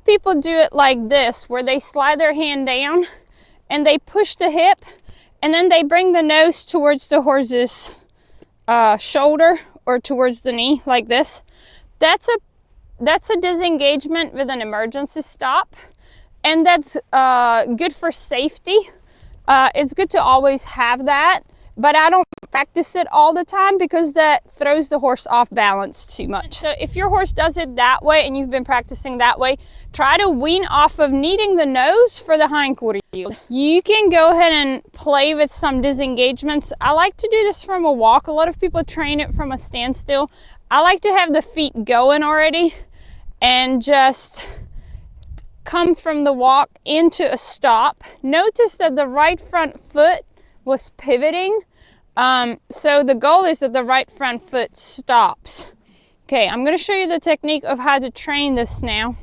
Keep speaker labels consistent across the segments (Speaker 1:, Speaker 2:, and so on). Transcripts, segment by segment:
Speaker 1: people do it like this, where they slide their hand down and they push the hip, and then they bring the nose towards the horse's shoulder or towards the knee like this. That's a disengagement with an emergency stop, and that's good for safety. It's good to always have that, but I don't practice it all the time because that throws the horse off balance too much. So if your horse does it that way and you've been practicing that way, try to wean off of needing the nose for the hindquarter yield. You can go ahead and play with some disengagements. I like to do this from a walk. A lot of people train it from a standstill. I like to have the feet going already and just come from the walk into a stop. Notice that the right front foot was pivoting. So the goal is that the right front foot stops. Okay, I'm going to show you the technique of how to train this now.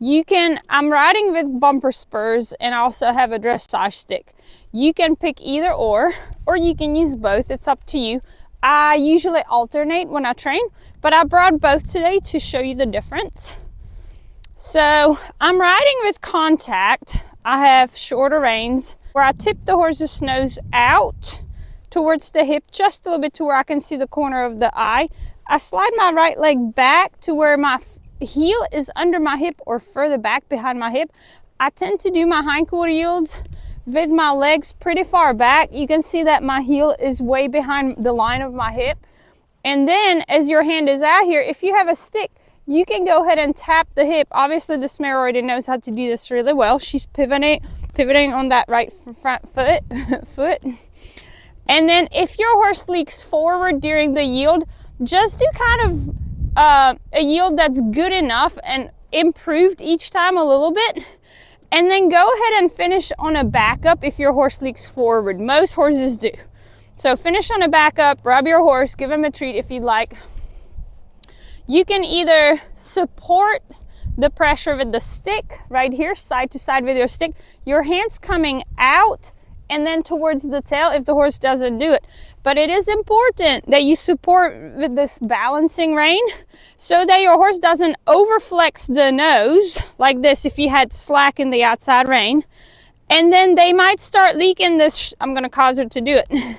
Speaker 1: I'm riding with bumper spurs and I also have a dressage stick. You can pick either or you can use both. It's up to you. I usually alternate when I train, but I brought both today to show you the difference. So I'm riding with contact. I have shorter reins where I tip the horse's nose out towards the hip just a little bit to where I can see the corner of the eye. I slide my right leg back to where my heel is under my hip or further back behind my hip. I tend to do my hindquarter yields with my legs pretty far back. You can see that my heel is way behind the line of my hip. And then as your hand is out here, if you have a stick, you can go ahead and tap the hip. Obviously this mare already knows how to do this really well. She's pivoting on that right front foot. And then if your horse leaks forward during the yield, just do kind of a yield that's good enough and improved each time a little bit. And then go ahead and finish on a backup if your horse leaks forward. Most horses do. So finish on a backup, rub your horse, give him a treat if you'd like. You can either support the pressure with the stick right here, side to side with your stick, your hands coming out and then towards the tail if the horse doesn't do it. But it is important that you support with this balancing rein so that your horse doesn't overflex the nose like this if you had slack in the outside rein. And then they might start leaking this. I'm going to cause her to do it.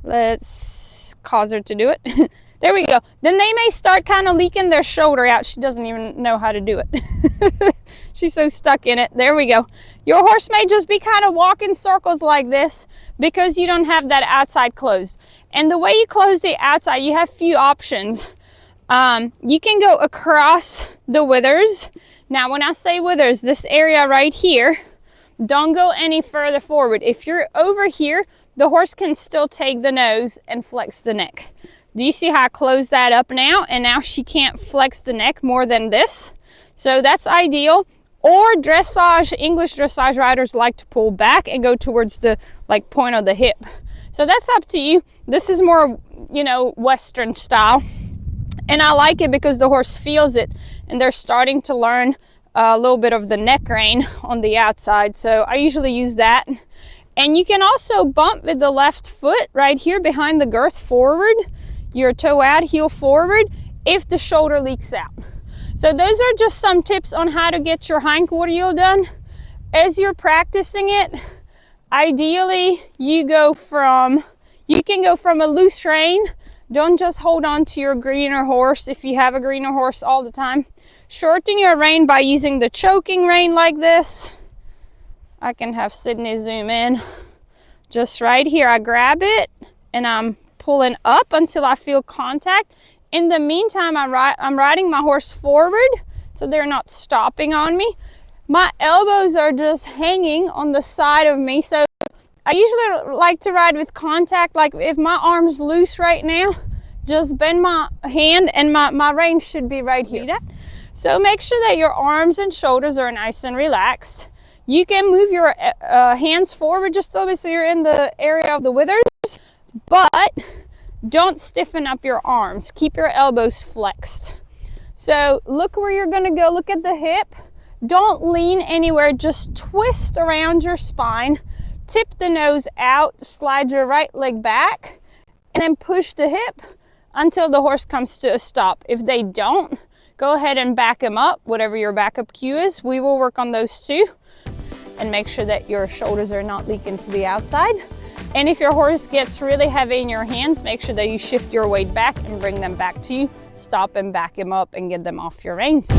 Speaker 1: Let's cause her to do it. There we go. Then they may start kind of leaking their shoulder out. She doesn't even know how to do it. She's so stuck in it. There we go. Your horse may just be kind of walking circles like this because you don't have that outside closed. And the way you close the outside, you have few options. You can go across the withers. Now, when I say withers, this area right here, don't go any further forward. If you're over here, the horse can still take the nose and flex the neck. Do you see how I close that up now? And now she can't flex the neck more than this. So that's ideal. Or dressage, English dressage riders like to pull back and go towards the point of the hip. So that's up to you. This is more, Western style. And I like it because the horse feels it and they're starting to learn a little bit of the neck rein on the outside. So I usually use that. And you can also bump with the left foot right here behind the girth forward. Your toe out, heel forward, if the shoulder leaks out. So those are just some tips on how to get your hindquarter yield done. As you're practicing it, ideally you can go from a loose rein. Don't just hold on to your greener horse if you have a greener horse all the time. Shorten your rein by using the choking rein like this. I can have Sydney zoom in. Just right here, I grab it and I'm pulling up until I feel contact. In the meantime, I'm riding my horse forward so they're not stopping on me. My elbows are just hanging on the side of me. So I usually like to ride with contact. Like if my arm's loose right now, just bend my hand and my rein should be right here. So make sure that your arms and shoulders are nice and relaxed. You can move your hands forward just a little bit so you're in the area of the withers. But don't stiffen up your arms. Keep your elbows flexed. So look where you're going to go. Look at the hip. Don't lean anywhere. Just twist around your spine. Tip the nose out. Slide your right leg back. And then push the hip until the horse comes to a stop. If they don't, go go ahead and back him up, whatever your backup cue is. We will work on those too, and make sure that your shoulders are not leaking to the outside. And if your horse gets really heavy in your hands, make sure that you shift your weight back and bring them back to you. Stop and back him up and get them off your reins.